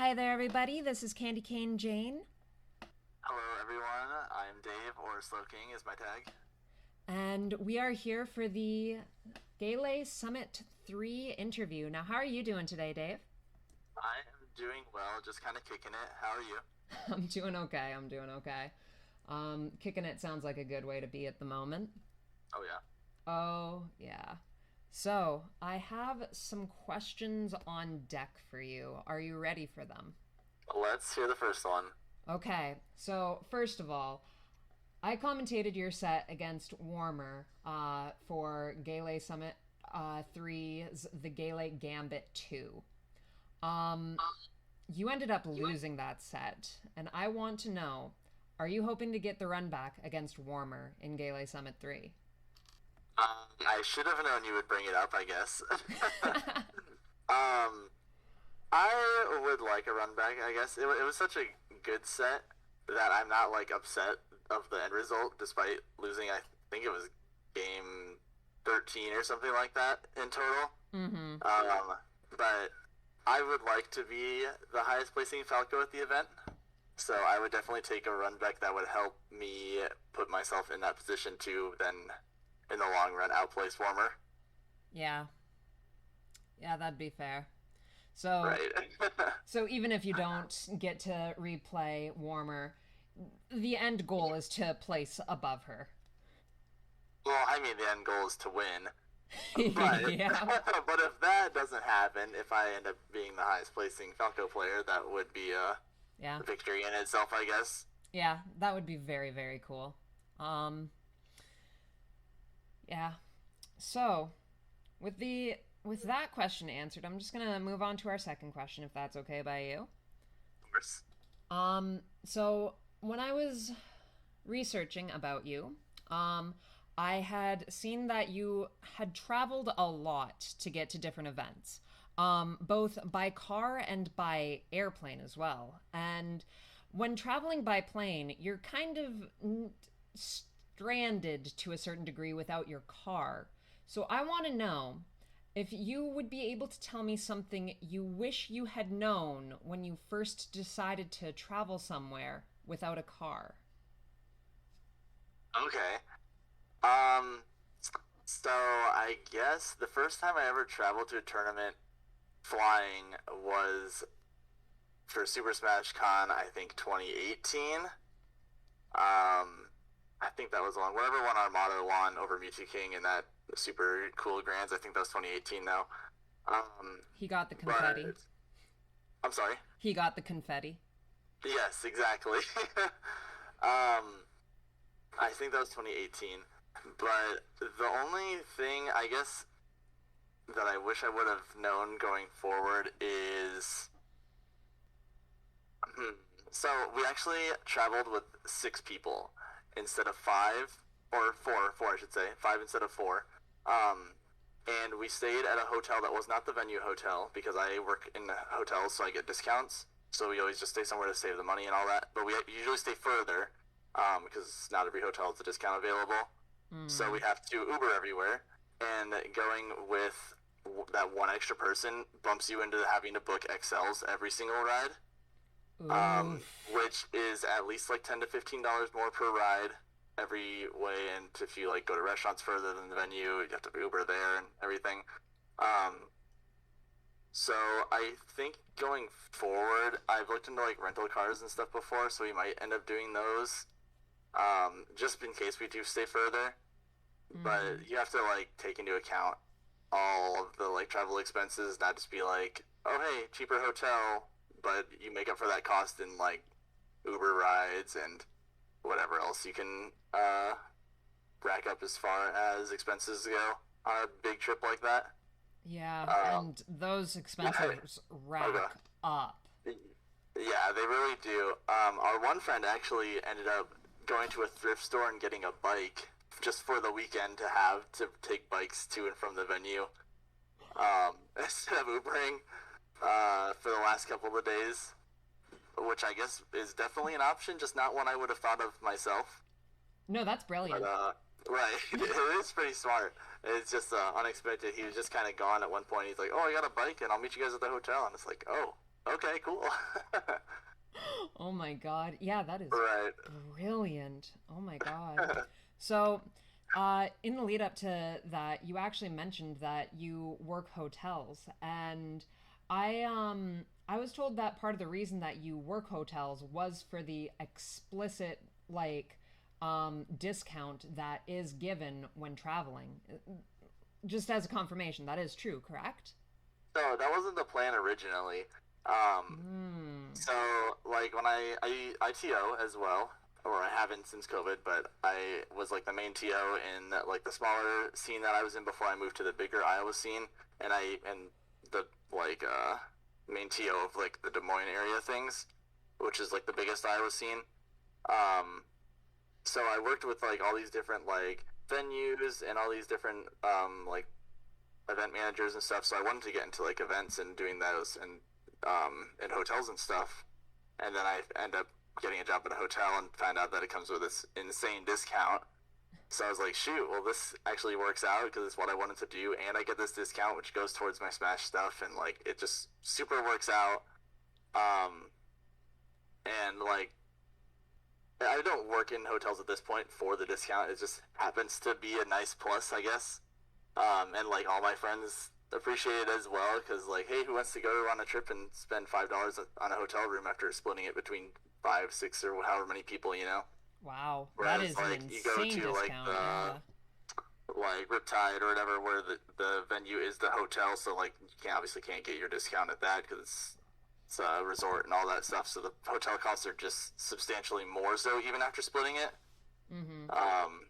Hi there, everybody. This is Candycane Jane, Hello, everyone. I'm Dave, or Slowking is my tag. and we are here for the Gaylee Summit 3 interview. Now, how are you doing today, Dave? I am doing well, just kind of kicking it. How are you? I'm doing okay. I'm doing okay. Kicking it sounds like a good way to be at the moment. Oh, yeah. Oh, yeah. So, I have some questions on deck for you. Are you ready for them? Let's hear the first one. Okay, so first of all, I commentated your set against Warmer for Gaylee Summit 3's The Gaylee Gambit 2. You ended up losing that set, and I want to know, are you hoping to get the run back against Warmer in Gaylee Summit 3? I should have known you would bring it up, I guess. um, I would like a run back, I guess. It was such a good set that I'm not, like, upset of the end result, despite losing, I think it was game 13 or something like that in total. But I would like to be the highest placing Falco at the event. So I would definitely take a run back that would help me put myself in that position to then, in the long run, outplace Warmer. Yeah. Yeah, that'd be fair. So, Right. so even if you don't get to replay Warmer, the end goal is to place above her. Well, I mean, the end goal is to win. But, Yeah. but if that doesn't happen, if I end up being the highest placing Falco player, that would be a Yeah. victory in itself, I guess. Yeah, that would be very, very cool. Um, yeah. So, with that question answered, I'm just gonna move on to our second question, if that's okay by you. Of course. So when I was researching about you, I had seen that you had traveled a lot to get to different events, both by car and by airplane as well. And when traveling by plane, you're kind of stranded to a certain degree without your car. So I want to know if you would be able to tell me something you wish you had known when you first decided to travel somewhere without a car. Okay. Um, so I guess the first time I ever traveled to a tournament flying was for Super Smash Con, I think 2018. I think that was the one. Whatever one Armada won over Mewtwo King in that super cool Grands, I think that was 2018 though. He got the confetti. But I'm sorry. He got the confetti. Yes, exactly. um, I think that was 2018. But the only thing I guess that I wish I would have known going forward is so we actually traveled with six people instead of five, or four I should say, five instead of four. Um, and we stayed at a hotel that was not the venue hotel because I work in hotels, so I get discounts. So we always just stay somewhere to save the money and all that. But we usually stay further because not every hotel has a discount available. So we have to Uber everywhere, and going with that one extra person bumps you into having to book XLs every single ride, Ooh. which is at least like $10 to $15 more per ride every way. And if you like go to restaurants further than the venue, you have to Uber there and everything. Um, so I think going forward, I've looked into like rental cars and stuff before, so we might end up doing those just in case we do stay further. But you have to like take into account all of the like travel expenses, not just be like, oh hey, cheaper hotel, but you make up for that cost in like Uber rides and whatever else you can rack up as far as expenses go on a big trip like that. Yeah, and those Yeah, expenses rack okay. up. Yeah, they really do. Our one friend actually ended up going to a thrift store and getting a bike just for the weekend to have to take bikes to and from the venue instead of Ubering for the last couple of days, which I guess is definitely an option, just not one I would have thought of myself. No, that's But brilliant. right, it is pretty smart. It's just unexpected. He was just kind of gone at one point. He's like, "Oh, I got a bike, and I'll meet you guys at the hotel." And it's like, "Oh." Okay, cool. Oh my God. Yeah, that is Right. brilliant. Oh my God. So, in the lead up to that, you actually mentioned that you work hotels, and I was told that part of the reason that you work hotels was for the explicit like discount that is given when traveling. Just as a confirmation, that is true, correct? So that wasn't the plan originally. Um, Hmm. so like when I TO as well, or I haven't since COVID, but I was like the main TO in like the smaller scene that I was in before I moved to the bigger Iowa scene, and the like main TO of like the Des Moines area things, which is like the biggest Iowa scene. Um, so I worked with like all these different like venues and all these different like event managers and stuff. So I wanted to get into like events and doing those and in hotels and stuff. And then I end up getting a job at a hotel and find out that it comes with this insane discount. So I was like, shoot, well, this actually works out because it's what I wanted to do, and I get this discount, which goes towards my Smash stuff, and like it just super works out. Um, and like I don't work in hotels at this point for the discount. It just happens to be a nice plus, I guess. And like all my friends appreciate it as well because like, hey, who wants to go on a trip and spend $5 on a hotel room after splitting it between five, six, or however many people, you know? Wow, that Whereas is an like you go insane to like discount. Yeah. like Riptide or whatever, where the venue is the hotel, so like you obviously can't get your discount at that because it's a resort and all that stuff. So the hotel costs are just substantially more so even after splitting it. Mm-hmm. Um,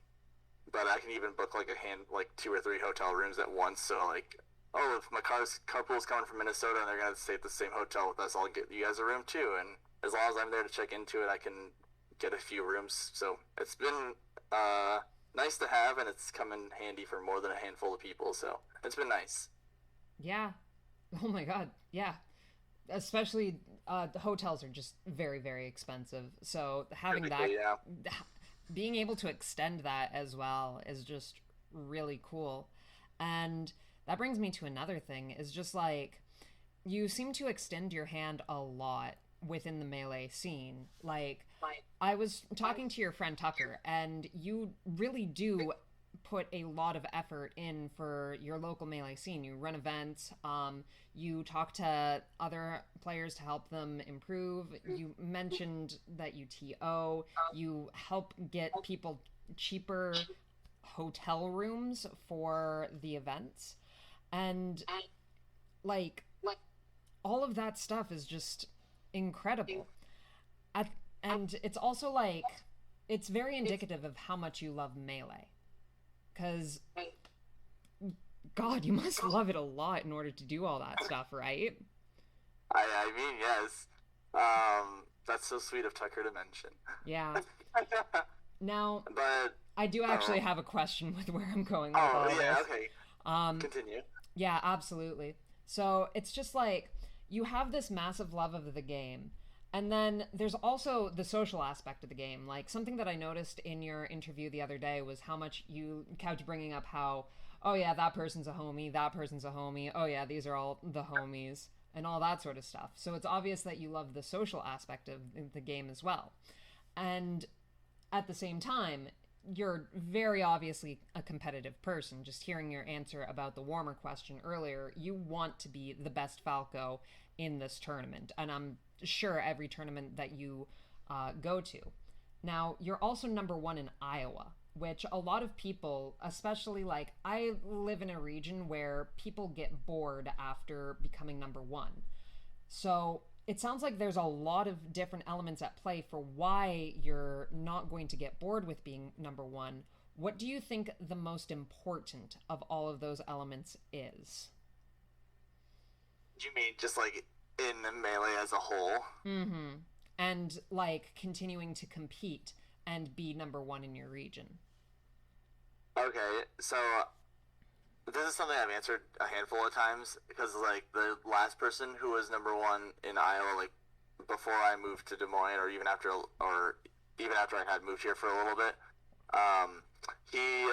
but I can even book like like two or three hotel rooms at once. So like, oh, if my carpool's coming from Minnesota and they're gonna stay at the same hotel with us, I'll get you guys a room too. And as long as I'm there to check into it, I can get a few rooms. So it's been nice to have, and it's come in handy for more than a handful of people. So it's been nice. Yeah. Oh my God. Yeah. Especially the hotels are just very, very expensive. So having that, Typically, yeah. being able to extend that as well is just really cool. And that brings me to another thing is just like you seem to extend your hand a lot within the melee scene. Like I was talking to your friend Tucker, and you really do put a lot of effort in for your local melee scene. You run events, you talk to other players to help them improve. You mentioned that you TO, you help get people cheaper hotel rooms for the events. And like all of that stuff is just incredible. At, and it's also like it's very indicative of how much you love melee because God, you must love it a lot in order to do all that stuff, right? I mean, yes. That's so sweet of Tucker to mention. Yeah. Now, But I do actually have a question with where I'm going with oh all yeah, this. okay. Um, Continue. yeah, absolutely. So it's just like you have this massive love of the game. And then there's also the social aspect of the game. Like something that I noticed in your interview the other day was how much you kept bringing up how, oh yeah, that person's a homie, that person's a homie, oh yeah, these are all the homies, and all that sort of stuff. So it's obvious that you love the social aspect of the game as well. And at the same time, you're very obviously a competitive person. Just hearing your answer about the warmer question earlier, you want to be the best Falco in this tournament. And I'm sure every tournament that you go to. Now, you're also number one in Iowa, which a lot of people, especially like I live in a region where people get bored after becoming number one. So it sounds like there's a lot of different elements at play for why you're not going to get bored with being number one. What do you think the most important of all of those elements is? You mean just like in the melee as a whole? Mm-hmm. And like continuing to compete and be number one in your region. Okay, so this is something I've answered a handful of times because like the last person who was number one in Iowa, like before I moved to Des Moines, or even after I had moved here for a little bit, he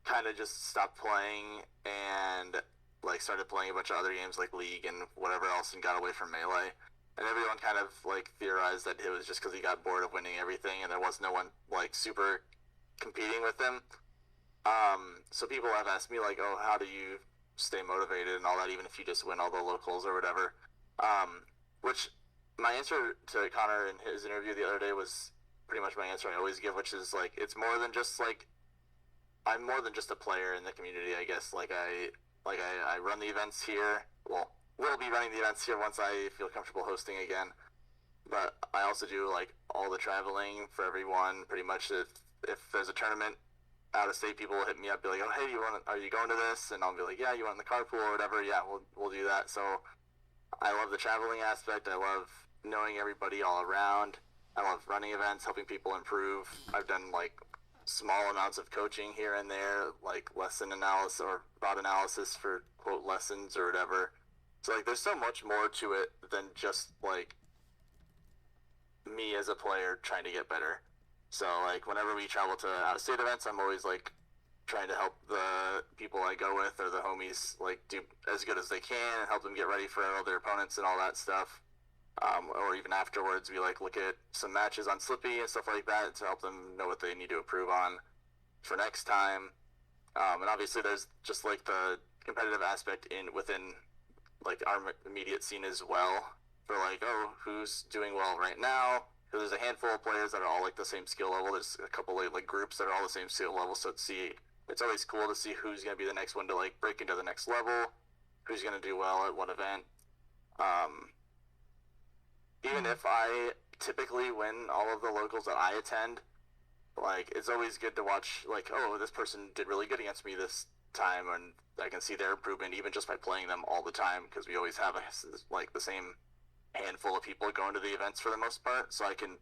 kind of just stopped playing and like started playing a bunch of other games like League and whatever else and got away from Melee. And everyone kind of like theorized that it was just because he got bored of winning everything and there was no one like super competing with him. So people have asked me like, oh, how do you stay motivated and all that, even if you just win all the locals or whatever. Which my answer to Connor in his interview the other day was pretty much my answer I always give, which is like, it's more than just like, I'm more than just a player in the community, I guess. I run the events here. Well, we'll be running the events here once I feel comfortable hosting again. But I also do like all the traveling for everyone. Pretty much, if there's a tournament out of state, people will hit me up, be like, "Oh, hey, are you going to this?" And I'll be like, "Yeah, you want in the carpool or whatever?" Yeah, we'll do that. So I love the traveling aspect. I love knowing everybody all around. I love running events, helping people improve. I've done like small amounts of coaching here and there, like lesson analysis or bot analysis for quote lessons or whatever. So like there's so much more to it than just like me as a player trying to get better. So like whenever we travel to out of state events, I'm always like trying to help the people I go with or the homies like do as good as they can and help them get ready for all their opponents and all that stuff. Or even afterwards, we like look at some matches on Slippy and stuff like that to help them know what they need to improve on for next time. And obviously, there's just like the competitive aspect within like our immediate scene as well. For like, oh, who's doing well right now? Because there's a handful of players that are all like the same skill level. There's a couple of like groups that are all the same skill level. So it's always cool to see who's going to be the next one to like break into the next level, who's going to do well at what event. Even if I typically win all of the locals that I attend, like it's always good to watch like, oh, this person did really good against me this time, and I can see their improvement even just by playing them all the time, because we always have like the same handful of people going to the events for the most part. So I can,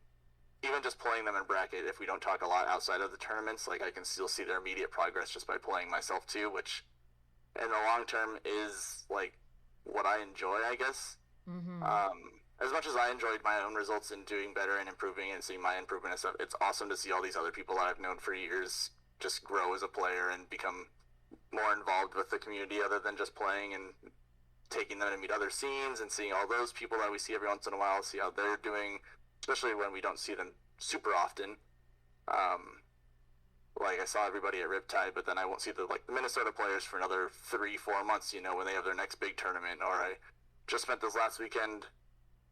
even just playing them in bracket, if we don't talk a lot outside of the tournaments, like I can still see their immediate progress just by playing myself too, which in the long term is like what I enjoy, I guess. Mm-hmm. As much as I enjoyed my own results and doing better and improving and seeing my improvement and stuff, it's awesome to see all these other people that I've known for years just grow as a player and become more involved with the community other than just playing, and taking them to meet other scenes and seeing all those people that we see every once in a while, see how they're doing, especially when we don't see them super often. Like I saw everybody at Riptide, but then I won't see the Minnesota players for another 3-4 months, when they have their next big tournament. Or I just spent this last weekend,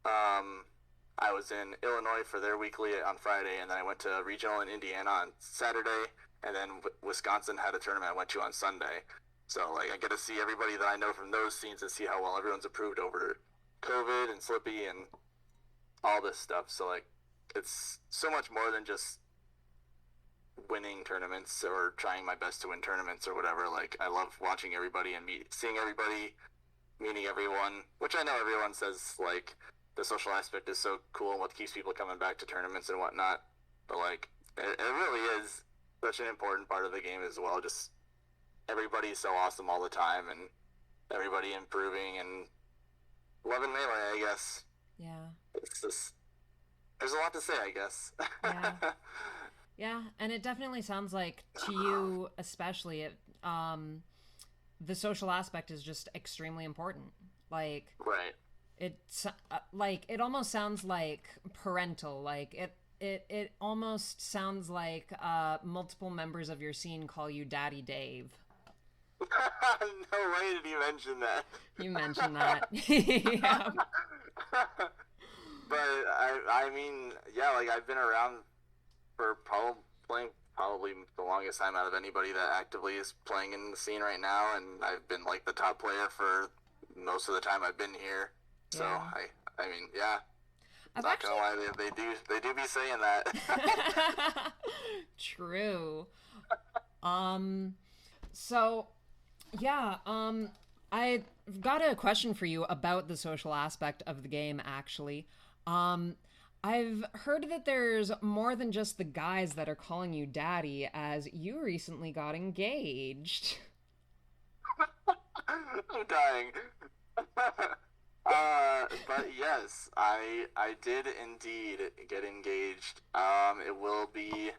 I was in Illinois for their weekly on Friday, and then I went to regional in Indiana on Saturday, and then Wisconsin had a tournament I went to on Sunday. So like I get to see everybody that I know from those scenes and see how well everyone's improved over COVID and Slippy and all this stuff. So like it's so much more than just winning tournaments or trying my best to win tournaments or whatever. Like I love watching everybody and seeing everybody, meeting everyone, which I know everyone says like the social aspect is so cool and what keeps people coming back to tournaments and whatnot. But like it really is such an important part of the game as well. Just everybody's so awesome all the time, and everybody improving and loving Melee, I guess. Yeah. It's just, there's a lot to say, I guess. Yeah. Yeah, and it definitely sounds like to you especially, the social aspect is just extremely important. Like, right. It's like it almost sounds like parental. Like it almost sounds like multiple members of your scene call you Daddy Dave. No way did you mention that. You mentioned that. Yeah. But I mean, yeah, like I've been around for probably the longest time out of anybody that actively is playing in the scene right now, and I've been like the top player for most of the time I've been here. So Yeah. I mean, yeah. I've Not gonna lie, they do be saying that. True. So yeah, I've got a question for you about the social aspect of the game, actually. I've heard that there's more than just the guys that are calling you daddy, as you recently got engaged. I'm dying. But yes, I did indeed get engaged. It will be,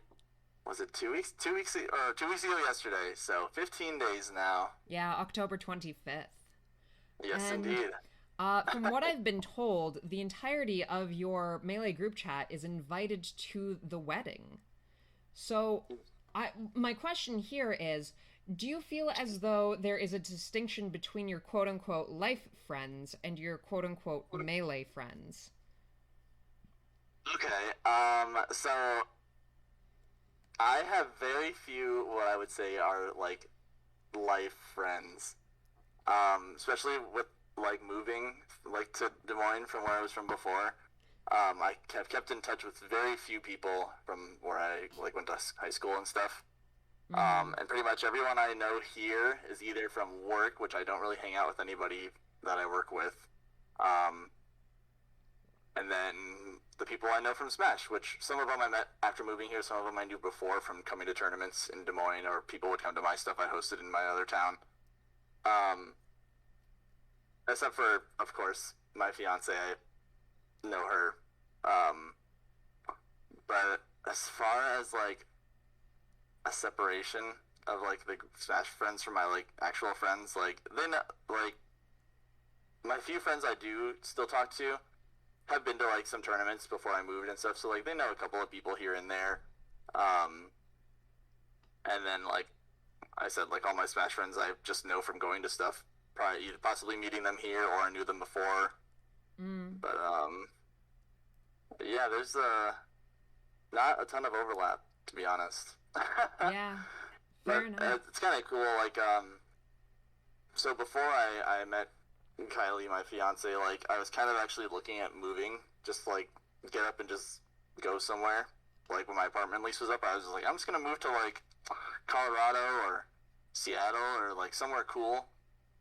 was it 2 weeks? 2 weeks ago yesterday, so 15 days now. Yeah, October 25th. Yes, And indeed. from what I've been told, the entirety of your Melee group chat is invited to the wedding. So, my question here is, do you feel as though there is a distinction between your quote unquote life friends and your quote unquote Melee friends? Okay. So I have very few what I would say are like life friends. Especially with like moving like to Des Moines from where I was from before. I have kept in touch with very few people from where I like went to high school and stuff. Mm-hmm. And pretty much everyone I know here is either from work, which I don't really hang out with anybody that I work with, um, and then the people I know from Smash, which some of them I met after moving here, some of them I knew before from coming to tournaments in Des Moines, or people would come to my stuff I hosted in my other town. Um, Except for, of course, my fiance. I know her. Um, but as far as like a separation of like the Smash friends from my like actual friends, like they know, like my few friends I do still talk to have been to like some tournaments before I moved and stuff, so like they know a couple of people here and there. Um, and then like I said, like all my Smash friends I just know from going to stuff, probably possibly meeting them here or I knew them before. Mm. But yeah, there's not a ton of overlap to be honest. Yeah, fair But enough. it's kind of cool. Like so before I met Kylie, my fiance, like I was kind of actually looking at moving, just like get up and just go somewhere. Like when my apartment lease was up, I was just like, I'm just gonna move to like Colorado or Seattle or like somewhere cool,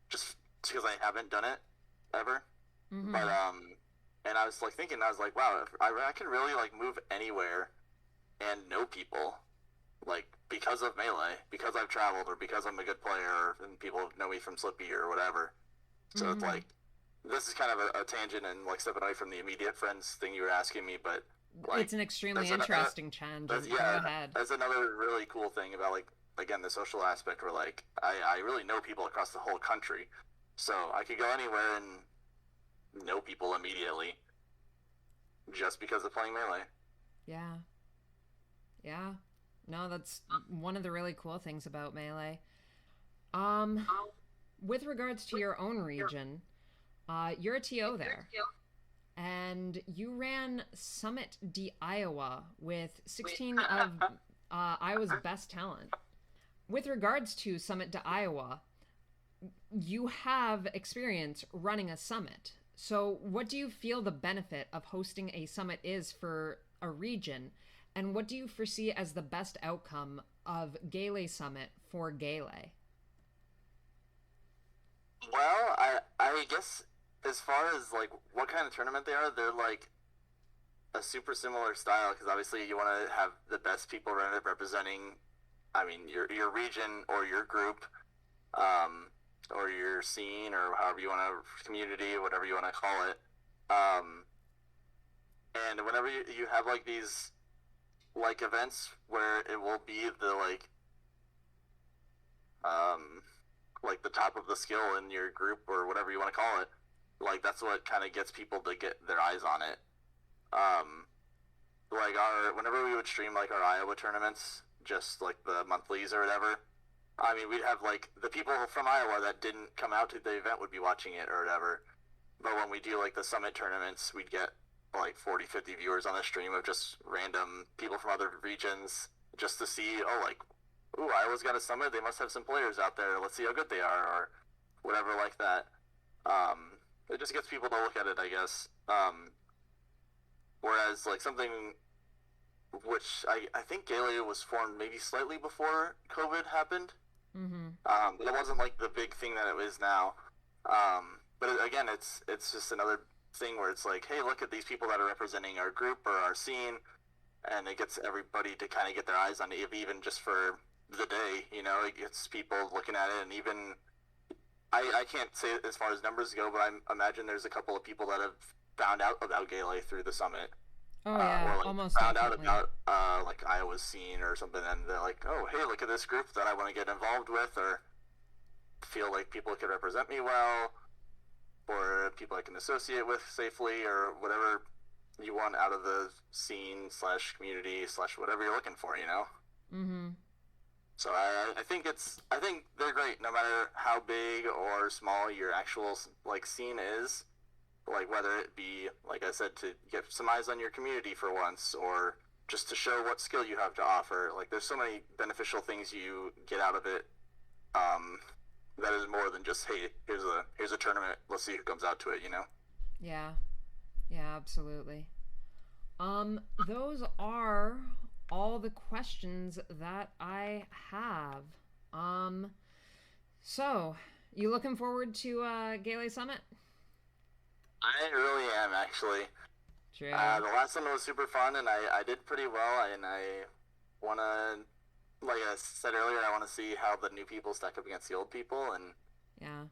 just because I haven't done it ever. But Mm-hmm. and I was like thinking, I was like, wow, if I can really like move anywhere and know people, like because of Melee, because I've traveled or because I'm a good player and people know me from Slippy or whatever. So it's Mm-hmm. like this is kind of a tangent and like stepping away from the immediate friends thing you were asking me, but like It's an extremely that's interesting that's tangent. Go yeah, ahead. that's another really cool thing about like again the social aspect where like I really know people across the whole country, so I could go anywhere and know people immediately just because of playing Melee. Yeah. Yeah. No, that's one of the really cool things about Melee. Um, with regards to your own region, you're a TO there, and you ran Summit D Iowa with 16 of Iowa's best talent. With regards to Summit to Iowa, you have experience running a summit. So, what do you feel the benefit of hosting a summit is for a region, and what do you foresee as the best outcome of Gaylee Summit for Gaylee? Well, I guess as far as like what kind of tournament they are, they're like a super similar style because obviously you want to have the best people representing. I mean your region or your group, um, or your scene or however you want to community, whatever you want to call it. Um, and whenever you have like these like events where it will be the um like the top of the skill in your group or whatever you want to call it, like that's what kind of gets people to get their eyes on it. Um, like our whenever we would stream like our Iowa tournaments, just like the monthlies or whatever. I mean, we'd have like the people from Iowa that didn't come out to the event would be watching it or whatever. But when we do like the summit tournaments, we'd get like 40, 50 viewers on the stream of just random people from other regions just to see, oh, like, ooh, Iowa's got a summit. They must have some players out there. Let's see how good they are or whatever like that. It just gets people to look at it, I guess. Whereas like something which I think Gaylee was formed maybe slightly before COVID happened. Mm-hmm. But it wasn't like the big thing that it is now. But again, it's just another thing where it's like, hey, look at these people that are representing our group or our scene, and it gets everybody to kind of get their eyes on it, even just for the day. You know, it gets people looking at it, and even I can't say as far as numbers go, but I imagine there's a couple of people that have found out about Gaylee through the summit, Oh yeah, or like almost found out definitely. about like Iowa's scene or something, and they're like, oh, hey, look at this group that I want to get involved with, or feel like people could represent me well. or people I can associate with safely, or whatever you want out of the scene slash community slash whatever you're looking for, you know? Mm-hmm. So I think they're great no matter how big or small your actual like scene is, like whether it be, like I said, to get some eyes on your community for once, or just to show what skill you have to offer. Like there's so many beneficial things you get out of it. That is more than just, hey, here's a tournament, let's see who comes out to it, you know? Yeah. Yeah, absolutely. Those are all the questions that I have. So you looking forward to Gaylee Summit? I really am, actually. True. The last one was super fun, and I did pretty well, and I want to, like I said earlier, I want to see how the new people stack up against the old people, and Yeah.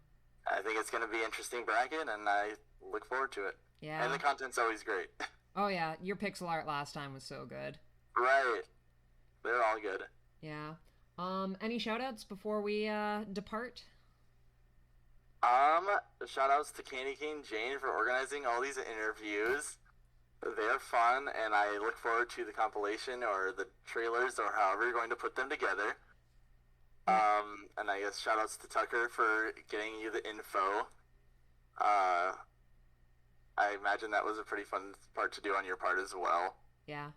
I think it's going to be an interesting bracket, and I look forward to it. Yeah. And the content's always great. Oh yeah, your pixel art last time was so good. Right. They're all good. Yeah. Any shout outs before we depart? Shout outs to Candycane Jane for organizing all these interviews. They're fun, and I look forward to the compilation or the trailers or however you're going to put them together. And I guess shout outs to Tucker for getting you the info. I imagine that was a pretty fun part to do on your part as well. Yeah.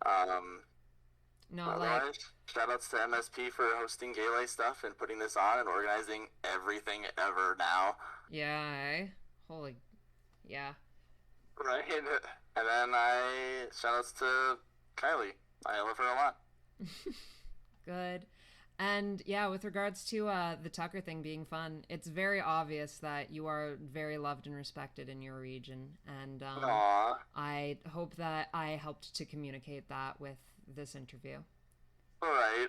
No, Otherwise, like shout outs to MSP for hosting Gaylee stuff and putting this on and organizing everything ever now. yeah, eh? Holy yeah. Right? And then shout outs to Kylie. I love her a lot. Good. And yeah, with regards to the Tucker thing being fun, it's very obvious that you are very loved and respected in your region. And Aww. I hope that I helped to communicate that with this interview. Alright.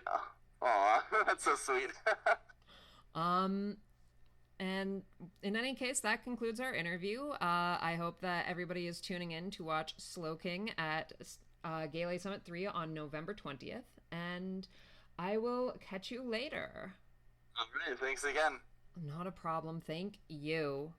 Aw, that's so sweet. And in any case, that concludes our interview. I hope that everybody is tuning in to watch Slowking at Gaylee Summit 3 on November 20th. And I will catch you later. Alright, thanks again. Not a problem. Thank you.